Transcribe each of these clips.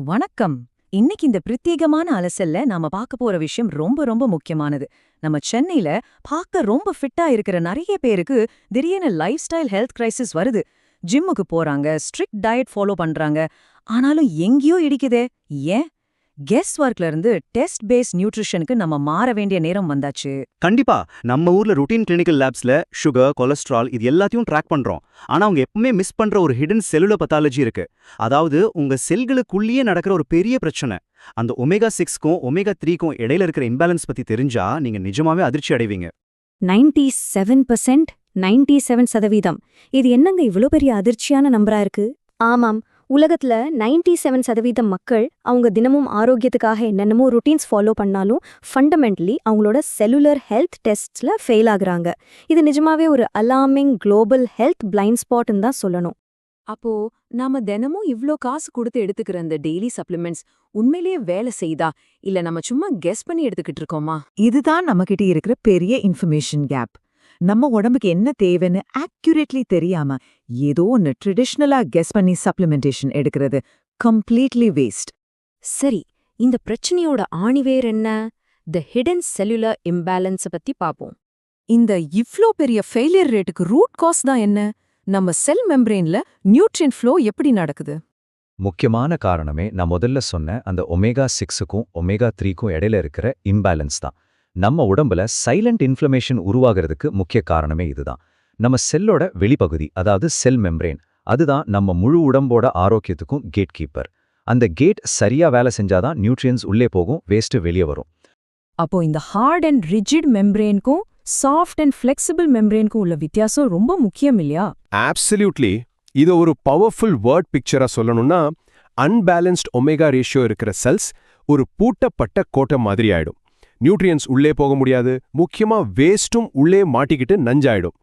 வணக்கம். இன்னைக்கு இந்த பிரத்யேகமான அலசல்ல நாம பார்க்க போற விஷயம் ரொம்ப ரொம்ப முக்கியமானது. நம்ம சென்னையில பார்க்க ரொம்ப ஃபிட்டா இருக்கிற நிறைய பேருக்கு திடீர்னு லைஃப் ஸ்டைல் ஹெல்த் கிரைசிஸ் வருது. ஜிம்முக்கு போறாங்க, ஸ்ட்ரிக்ட் டயட் ஃபாலோ பண்றாங்க. ஆனாலும் எங்கேயோ இடிக்குதே. ஏன்? கெஸ் ஒர்க்ல இருந்து டெஸ்ட் பேஸ்ட் நியூட்ரிஷனுக்கு நம்ம மாற வேண்டிய நேரம் வந்தாச்சு. கண்டிப்பா. நம்ம ஊர்ல ருட்டீன் கிளினிக்கல் லேப்ஸ்ல சுகர், கொலஸ்ட்ரால் இது எல்லாத்தையும் ட்ராக் பண்றோம். ஆனா அவங்க எப்பவுமே மிஸ் பண்ற ஒரு ஹிடன் செல்லுலர் பத்தாலஜி இருக்கு. அதாவது உங்க செல்களுக்குள்ளேயே நடக்கிற ஒரு பெரிய பிரச்சனை. அந்த ஒமேகா 6க்கும் ஒமேகா 3க்கும் இடையில இருக்கிற இம்பேலன்ஸ் பத்தி தெரிஞ்சா நீங்க நிஜமாவே அதிர்ச்சி அடைவீங்க. 97%, 97%. இது என்னங்க இவ்ளோ பெரிய அதிர்ச்சியான நம்பரா இருக்கு? ஆமாம், உலகத்துல 97% மக்கள் அவங்க தினமும் ஆரோக்கியத்துக்காக என்னென்னமோ ருட்டீன்ஸ் ஃபாலோ பண்ணாலும் ஃபண்டமெண்டலி அவங்களோட செல்லுலர் ஹெல்த் டெஸ்ட்ஸ்ல ஃபெயில் ஆகுறாங்க. இது நிஜமாவே ஒரு அலார்மிங் குளோபல் ஹெல்த் பிளைண்ட் ஸ்பாட்னு தான் சொல்லணும். அப்போ நாம தினமும் இவ்ளோ காசு கொடுத்து எடுத்துக்கிற அந்த டெய்லி சப்ளிமெண்ட்ஸ் உண்மையிலேயே வேலை செய்தா இல்ல நம்ம சும்மா கெஸ் பண்ணி எடுத்துக்கிட்டு இருக்கோமா? இதுதான் நம்மகிட்ட இருக்கிற பெரிய இன்ஃபர்மேஷன் கேப். நம்ம உடம்புக்கு என்ன தேவைன்னு ஆக்யூரேட்லி தெரியாம ஏதோ ஒன்னு ட்ரெடிஷ்னலா கெஸ் பண்ணி சப்ளிமெண்டேஷன் எடுக்கிறது கம்ப்ளீட்லி வேஸ்ட். சரி, இந்த பிரச்சனையோட ஆணிவேர் என்ன? தி ஹிடன் செல்லுலர் இம்பேலன்ஸ பத்தி பாப்போம். இந்த இவ்ளோ பெரிய ஃபெயிலியர் ரேட்டுக்கு ரூட் காஸ் தான் என்ன? நம்ம செல் மெம்பரேன்ல நியூட்ரியன் ஃப்ளோ எப்படி நடக்குது? முக்கியமான காரணமே நான் முதல்ல சொன்ன அந்த ஒமேகா 6க்கும் ஒமேகா 3க்கும் இடையில இருக்கிற இம்பேலன்ஸ் தான். நம்ம உடம்புல சைலண்ட் இன்ஃப்ளமேஷன் உருவாகிறதுக்கு முக்கிய காரணமே இதுதான். நம்ம செல்லோட வெளிப்பகுதி, அதாவது செல் மெம்பரேன், அதுதான் நம்ம முழு உடம்போட ஆரோக்கியத்துக்கும் கேட் கீப்பர். அந்த கேட் சரியா வேலை செஞ்சாதான் நியூட்ரியன்ஸ் உள்ளே போகும், வேஸ்ட் வெளியே வரும். அப்போ இந்த ஹார்ட் அண்ட் ரிஜிட் மெம்பரேனுக்கும் சாஃப்ட் அண்ட் ஃபிளெக்சிபிள் மெம்பரேனுக்கும் உள்ள வித்தியாசம் ரொம்ப முக்கியம் இல்லையா? ஆப்சல்யூட்லி. இது ஒரு பவர்ஃபுல் வேர்ட் பிக்சரா சொல்லணும்னா, அன்பேலன்ஸ்ட் ஒமேகா ரேஷியோ இருக்கிற செல்ஸ் ஒரு பூட்டப்பட்ட கோட்டை மாதிரி ஆயிடும். நியூட்ரியன்ஸ் உள்ளே போக முடியாது, முக்கியமா வேஸ்டும் உள்ளே மாட்டிக்கிட்டு நஞ்சாயிடும்.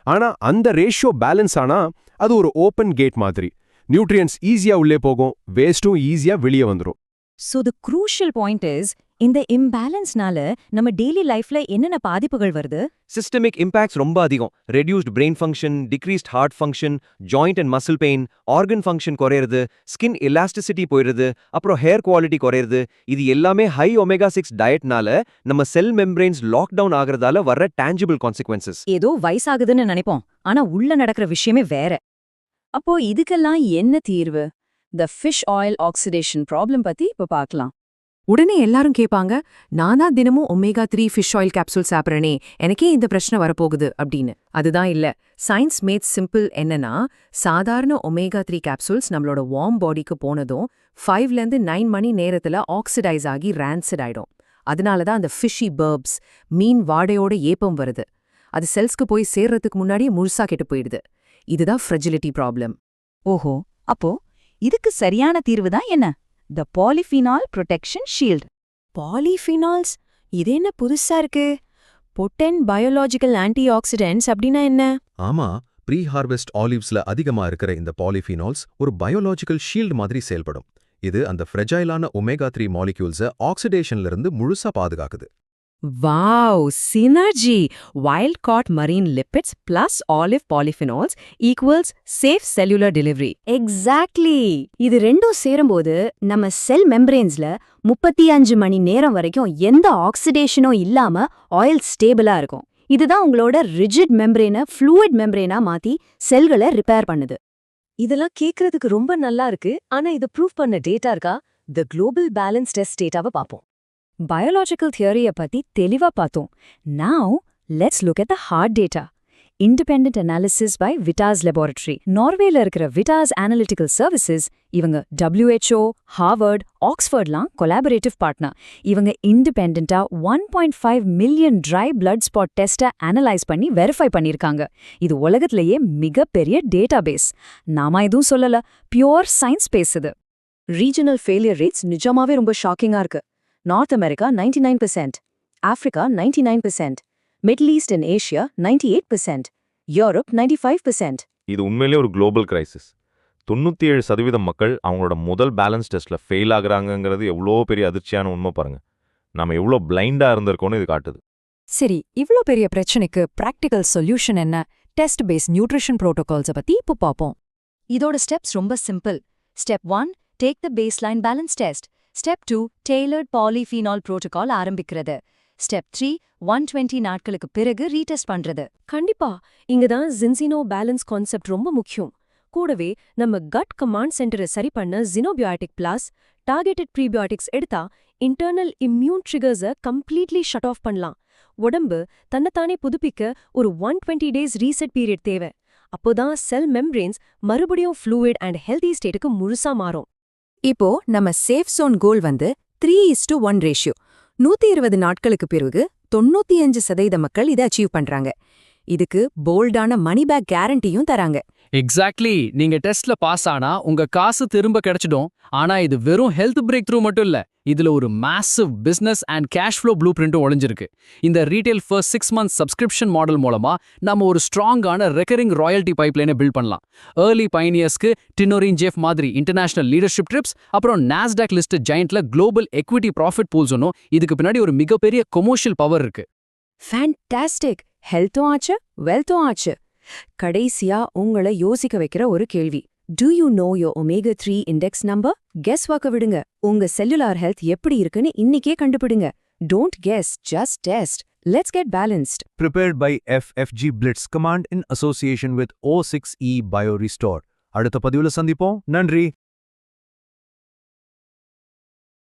ஆனா அந்த ரேஷியோ பேலன்ஸ் ஆனா அது ஒரு ஓப்பன் கேட் மாதிரி. நியூட்ரியன்ஸ் ஈஸியா உள்ளே போகும், வேஸ்டும் ஈஸியா வெளியே வந்துடும். So the crucial point is, இந்த இம்பேலன்ஸ்னால நம்ம டெய்லி லைஃப்ல என்னென்ன பாதிப்புகள் வருது? சிஸ்டமிக் இம்பாக்ட்ஸ் ரொம்ப அதிகம். Reduced brain function, decreased heart function, joint and muscle pain, organ function குறையிறது, ஸ்கின் எலாஸ்டிசிட்டி போயிடுது, அப்புறம் ஹேர் குவாலிட்டி குறையிறது. இது எல்லாமே ஹை ஒமேகா 6 டயட்னால நம்ம செல் மெம்பரேன்ஸ் லாக்டவுன் ஆகிறதால வர்ற டான்ஜிபிள் கான்சிக்வன்சஸ். ஏதோ வயசாகுதுன்னு நினைப்போம், ஆனா உள்ள நடக்கிற விஷயமே வேற. அப்போ இதுக்கெல்லாம் என்ன தீர்வு? The fish oil oxidation problem பத்தி இப்ப பார்க்கலாம். உடனே எல்லாரும் கேட்பாங்க, நான் தான் தினமும் ஒமேகா 3 ஃபிஷ் ஆயில் கேப்சூல் சாப்பிட்றேனே, எனக்கே இந்த பிரச்சனை வரப்போகுது அப்படின்னு. அதுதான் இல்ல. Science made simple. என்னன்னா, சாதாரண ஒமேகா 3 கேப்சூல்ஸ் நம்மளோட வார்ம் பாடிக்கு போனதும் 5லேருந்து 9 மணி நேரத்துல ஆக்சிடைஸ் ஆகி ரான்சிட் ஆயிடும். அதனாலதான் அந்த ஃபிஷி பர்ப்ஸ், மீன் வாடையோட ஏப்பம் வருது. அது செல்ஸ்க்கு போய் சேர்றதுக்கு முன்னாடியே முழுசா கெட்டு போயிடுது. இதுதான் ஃப்ரெஜிலிட்டி ப்ராப்ளம். ஓஹோ, அப்போ இதுக்கு சரியான தீர்வு தான் என்ன? த பாலிஃபினால் ப்ரொடெக்ஷன் ஷீல்ட். பாலிஃபினால்ஸ்? இது என்ன புதுசா இருக்கு? பொட்டென்ட் பயோலாஜிக்கல் ஆன்டி ஆக்சிடென்ட்ஸ் அப்படின்னா என்ன? ஆமா, ப்ரீ ஹார்வெஸ்ட் ஆலிவ்ஸ்ல அதிகமா இருக்கிற இந்த பாலிஃபினால்ஸ் ஒரு பயோலாஜிக்கல் ஷீல்டு மாதிரி செயல்படும். இது அந்த ஃப்ரெஜைலான ஒமேகா 3 மாலிக்யூல்ஸை ஆக்சிடேஷன்ல இருந்து முழுசா பாதுகாக்குது. Wow, synergy! Wild caught marine lipids plus olive polyphenols equals safe cellular delivery. Exactly. இது ரெண்டும் சேரும்போது நம்ம செல் மெம்பரேன்ஸ்ல 35 மணி நேரம் வரைக்கும் எந்த ஆக்சிடேஷனும் இல்லாம ஆயில் ஸ்டேபிளா இருக்கும். இதுதான் உங்களோட ரிஜிட் மெம்பரேனை ஃப்ளூயிட் மெம்பரேனா மாத்தி செல்களை ரிப்பேர் பண்ணுது. இதெல்லாம் கேக்குறதுக்கு ரொம்ப நல்லா இருக்கு, ஆனா இத ப்ரூவ் பண்ண டேட்டா இருக்கா? த குளோபல் பேலன்ஸ் டெஸ்ட் டேட்டாவை பார்ப்போம். பயோலாஜிக்கல் தியரிய பத்தி தெளிவா பார்த்தோம். Now, let's look at the hard data. Independent analysis by Vitas Laboratory. நார்வேல இருக்கிற Vitas Analytical Services, இவங்க WHO, Harvard, Oxfordலாம் collaborative partner. இவங்க இண்டிபெண்டண்டா 1.5 மில்லியன் dry blood spot டெஸ்ட்டை அனலைஸ் பண்ணி வெரிஃபை பண்ணிருக்காங்க. இது உலகத்திலேயே மிகப்பெரிய டேட்டாபேஸ். நாம எதுவும் சொல்லல, பியூர் சயின்ஸ் பேசுது. ரீஜனல் ஃபெயிலியர் ரேட்ஸ் நிஜமாவே ரொம்ப ஷாக்கிங்கா இருக்கு. North America 99%, Africa 99%, Middle East and Asia 98%, Europe 95%. இது உண்மையிலே ஒரு குளோபல் கிரைசிஸ். 97% மக்கள் அவங்களோட முதல் பேலன்ஸ் டெஸ்ட்ல ஃபெயில் ஆகுறாங்கிறது எவ்வளோ பெரிய அதிர்ச்சியான உண்மை பாருங்க. நம்ம எவ்வளோ பிளைண்டா இருந்திருக்கோன்னு இது காட்டுது. சரி, இவ்ளோ பெரிய பிரச்சனைக்கு பிராக்டிக்கல் சொல்யூஷன் என்ன? டெஸ்ட் பேஸ்ட் நியூட்ரிஷன் புரோட்டோகால்ஸை பத்தி இப்போ பார்ப்போம். இதோட ஸ்டெப்ஸ் ரொம்ப simple. Step 1, Take the baseline balance test. Step 2, tailored polyphenol protocol ஆரம்பிக்கிறது. Step 3, 120 நாட்களுக்கு பிறகு ரீடெஸ்ட் பண்றது. கண்டிப்பா இங்க தான் ஜின்சினோ பேலன்ஸ் கான்செப்ட் ரொம்ப முக்கியம். கூடவே நம்ம கட் கமாண்ட் சென்டரை சரி பண்ண ஜினோபியாட்டிக் பிளஸ் டார்கெட்டட் ப்ரீபியாட்டிக்ஸ் எடுத்தா இன்டர்னல் இம்யூன் ட்ரிகர்ஸை கம்ப்ளீட்லி ஷட் ஆஃப் பண்ணலாம். உடம்பு தன்னைத்தானே புதுப்பிக்க ஒரு 120 டேஸ் ரீசெட் பீரியட் தேவை. அப்போதான் செல் மெம்பரேன்ஸ் மறுபடியும் ஃப்ளூயிட் அண்ட் ஹெல்தி ஸ்டேட்டுக்கு முழுசா மாறும். இப்போ நம்ம சேஃப் ஜோன் கோல் வந்து 3:1 ரேஷியோ. 120 நாட்களுக்கு பிறகு 95% மக்கள் இதை அச்சீவ் பண்றாங்க. இதுக்கு போல்டான மணி பேக் கேரண்டியும் தராங்க. எக்ஸாக்ட்லி. நீங்க டெஸ்ட்ல பாஸ் ஆனா உங்க காசு திரும்ப கிடைச்சிடும். ஆனா இது வெறும் ஹெல்த் பிரேக் த்ரூ மட்டும் இல்ல, இதுல ஒரு massive business and cash flow blue பிரிண்ட்டும் ஒளிஞ்சிருக்கு. இந்த retail first 6 months subscription model மூலமா நம்ம ஒரு ஸ்ட்ராங்கான ரெக்கரிங் ராயல்ட்டி பைப்லைனை பில்ட் பண்ணலாம். ஏர்லி பைனியர்ஸ்க்கு டினோரின் ஜெஃப் மாதிரி இன்டர்நேஷனல் லீடர்ஷிப் ட்ரிப்ஸ், அப்புறம் நாஸ்டாக் லிஸ்டட் ஜெயண்ட்ல குளோபல் எக்விட்டி ப்ராஃபிட் பூல்ஸ் ஒன்னும் இதுக்கு பின்னாடி ஒரு மிகப்பெரிய கொமர்ஷியல் பவர் இருக்கு. ஃபேண்டாஸ்டிக். ஹெல்த்தும் ஆச்சு, வெல்த்தும் ஆச்சு. கடைசியா உங்களை யோசிக்க வைக்கிற ஒரு கேள்வி. Do you know your omega-3 index number? Guess வாக்க விடுங்க. உங்க செல்லுலார் ஹெல்த் எப்படி இருக்குன்னு இன்னிக்கே கண்டுபிடுங்க. Don't guess, just test. Let's get balanced. Prepared by FFG Blitz Command in association with O6E BioRestore. அடுத்த பதிவுல சந்திப்போம். நன்றி.